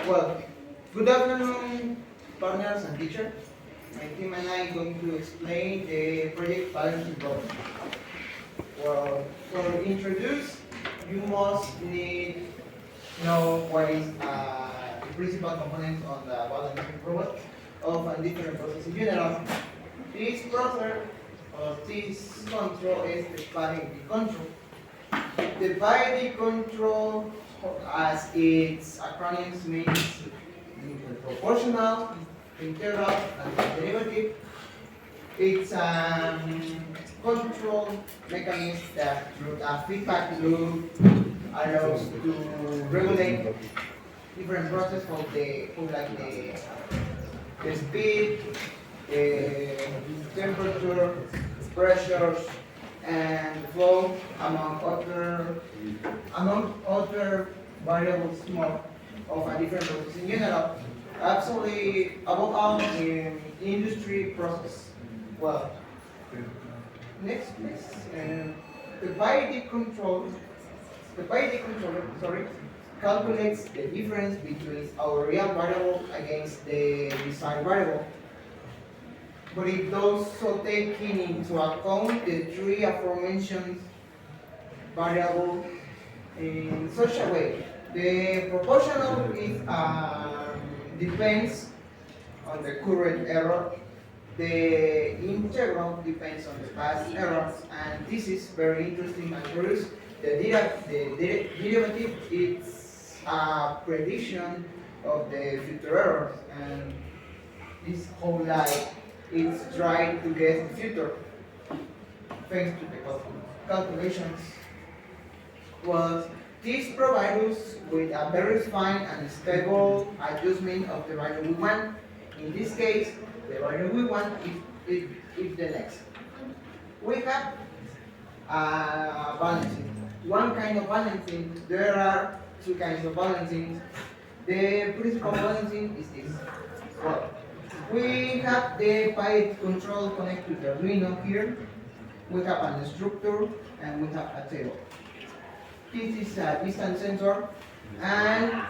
Well, good afternoon, partners and teachers. My team and I are going to explain the project balancing problem. Well, to introduce, you must need know what is the principal components on the balancing robot of a different process in general. This process or this control is the parity control. The parity control, as its acronyms means, proportional, integral, and derivative. It's a control mechanism that through a feedback loop allows to regulate different processes the speed, the temperature, pressures, and flow among other variables more of a different process in general. Absolutely above all in industry process. Well, next please. The variety control sorry, calculates the difference between our real variable against the desired variable. But it does so taking into account the three aforementioned variables in such a way. The proportional is depends on the current error. The integral depends on the past errors, and this is very interesting and curious. The derivative is a prediction of the future errors, and this whole life is trying to guess the future thanks to the calculations. Well, this provides us with a very fine and stable adjustment of the value we want. In this case, the value we want is the next. We have balancing. One kind of balancing. There are two kinds of balancing. The principal balancing is this. Well, we have the pipe control connected to the Arduino here. We have an instructor and we have a table. This is a distance sensor, and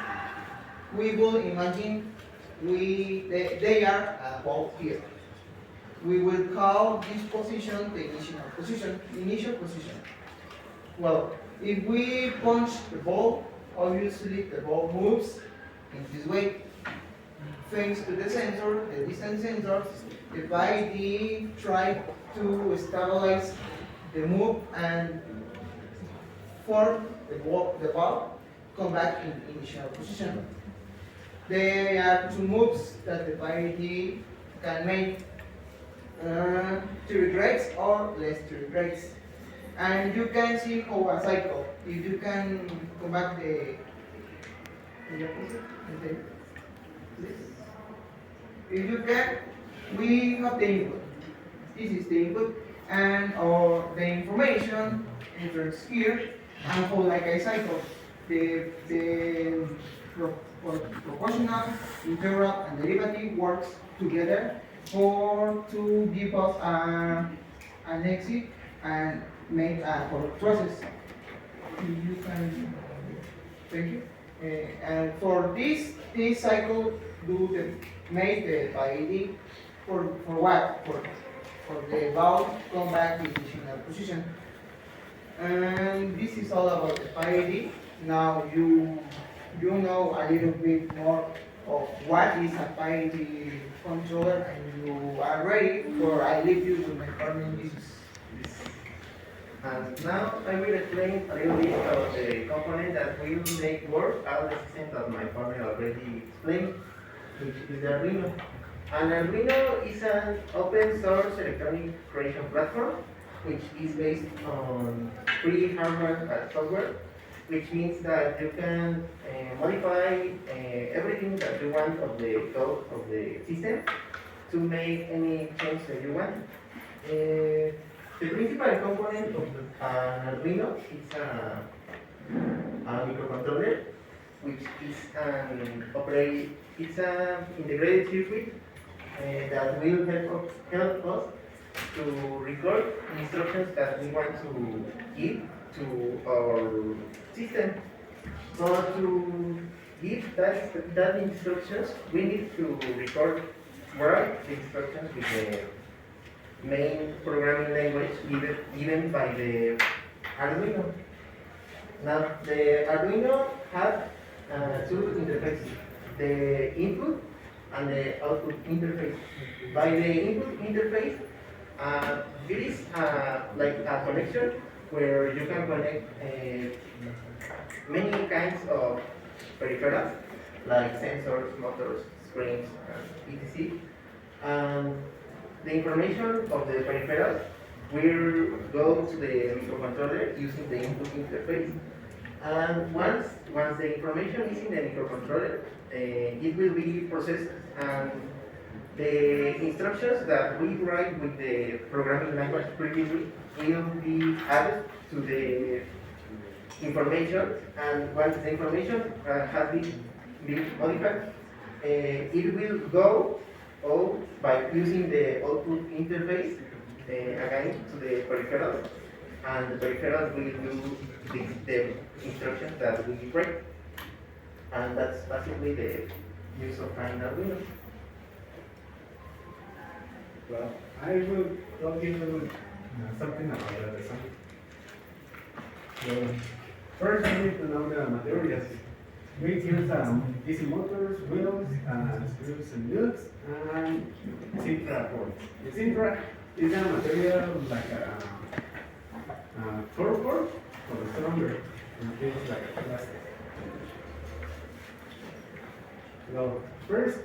we will imagine they are both here. We will call this position the initial position. Well, if we punch the ball, obviously the ball moves in this way. Thanks to the sensor, the distance sensor, the PID try to stabilize the move and for the ball come back in initial position. There are two moves that the PID can make, 3 grades or less 3 grades. And you can see how a cycle. If you can come back if you can, we have the input. This is the input, and or the information enters here, and for like a cycle, the proportional, integral, and derivative works together to give us an exit and make a correct process. You can, thank you. And for this cycle, make the PID for what? For the ball come back in initial position. And this is all about the PID. Now you know a little bit more of what is a PID controller, and you are ready for I leave you with my partner. And now I will explain a little bit about the component that will make work out the system that my partner already explained, which is the Arduino. An Arduino is an open source electronic creation platform which is based on free hardware and software, which means that you can modify everything that you want of the code of the system to make any change that you want. The principal component of an Arduino is a microcontroller, which is it's an integrated circuit that will help us to record instructions that we want to give to our system. But give that instructions, we need to record write the instructions with the main programming language given by the Arduino. Now, the Arduino has two interfaces, the input and the output interface. By the input interface, it is like a connection where you can connect many kinds of peripherals, like sensors, motors, screens, and etc. And the information of the peripherals will go to the microcontroller using the input interface. And once the information is in the microcontroller, it will be processed, and the instructions that we write with the programming language previously will be added to the information, and once the information has been modified, it will go out by using the output interface again to the peripherals, and the peripherals will do the instructions that we write, and that's basically the use of an Arduino. Well, I will tell you something about the design. So, first, we need to know the materials. We use DC motors, wheels, screws and nuts, and Sintra boards. The Sintra is a material like a cordboard or stronger, and it's like plastic. So, first,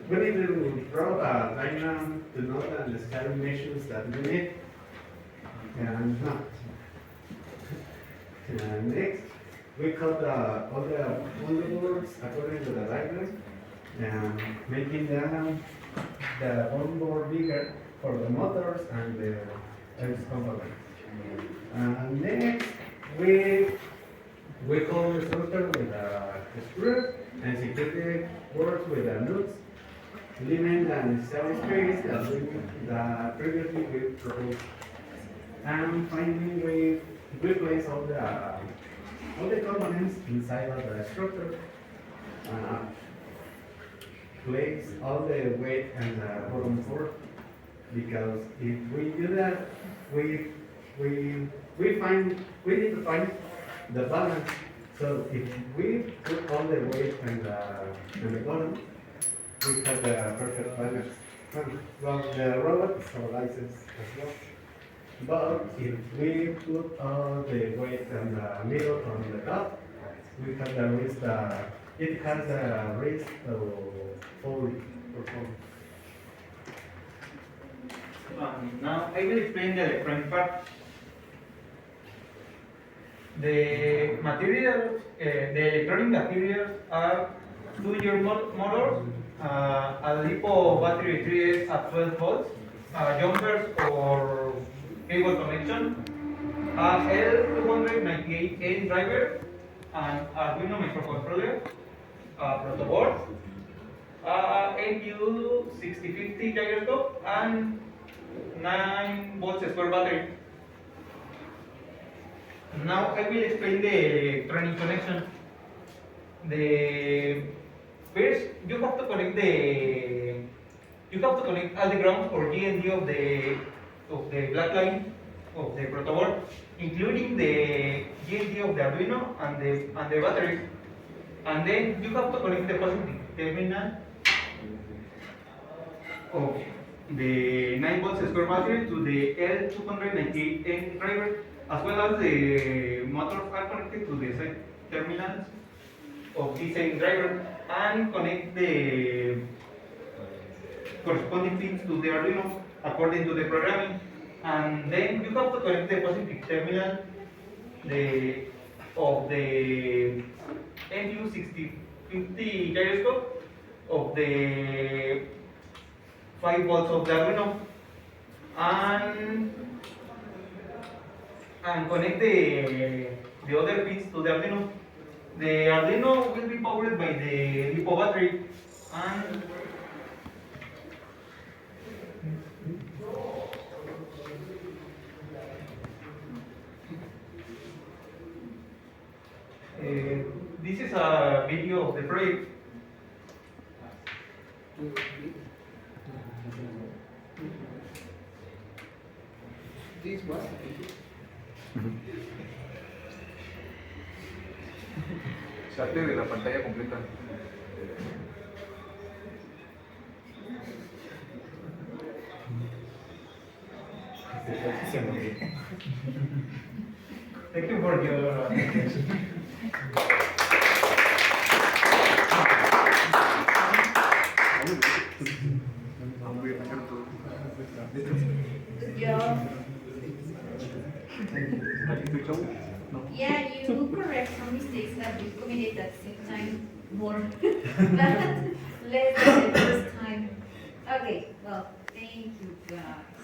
we need to draw a diagram to know the scale dimensions that we need. And now, next, we cut all the boards according to the diagram, and making the onboard bigger for the motors and the components. And next, we hold the structure with a screw and secure the boards with the nuts, leaving the necessary space that previously we proposed. And finally, we place all the components inside of the structure. Place all the weight and the bottom board, because if we do that, we need to find the balance. So if we put all the weight and the bottom, we have the perfect balance. Well, the robot stabilizes as well. But if we put all the weight and the middle on the top, we have the risk it has a risk to fully perform. Now I will explain the electronic part. The materials, the electronic materials are 2-year motors, a LiPo battery 3S at 12 volts, jumpers or cable connection, a L298N driver, an Arduino microcontroller, a protoboard, a NU6050 gyroscope, and 9 volts square battery. Now I will explain the electronic connection. First, you have to connect all the grounds or GND of the black line of the protoboard, including the GND of the Arduino and the batteries. And then you have to connect the positive terminal of the 9 volts square battery to the L298N driver, as well as the motors are connected to the side terminals of the same driver, and connect the corresponding pins to the Arduino according to the programming. And then you have to connect the positive terminal of the NU6050 gyroscope of the 5 volts of the Arduino, and connect the other pins to the Arduino. The Arduino will be powered by the LiPo battery, and This is a video of the project. This was Salte de la pantalla completa. Thank you for your attention. Good job. Yeah, you correct some mistakes that we committed at the same time more, but less than the first time. Okay, well, thank you, guys.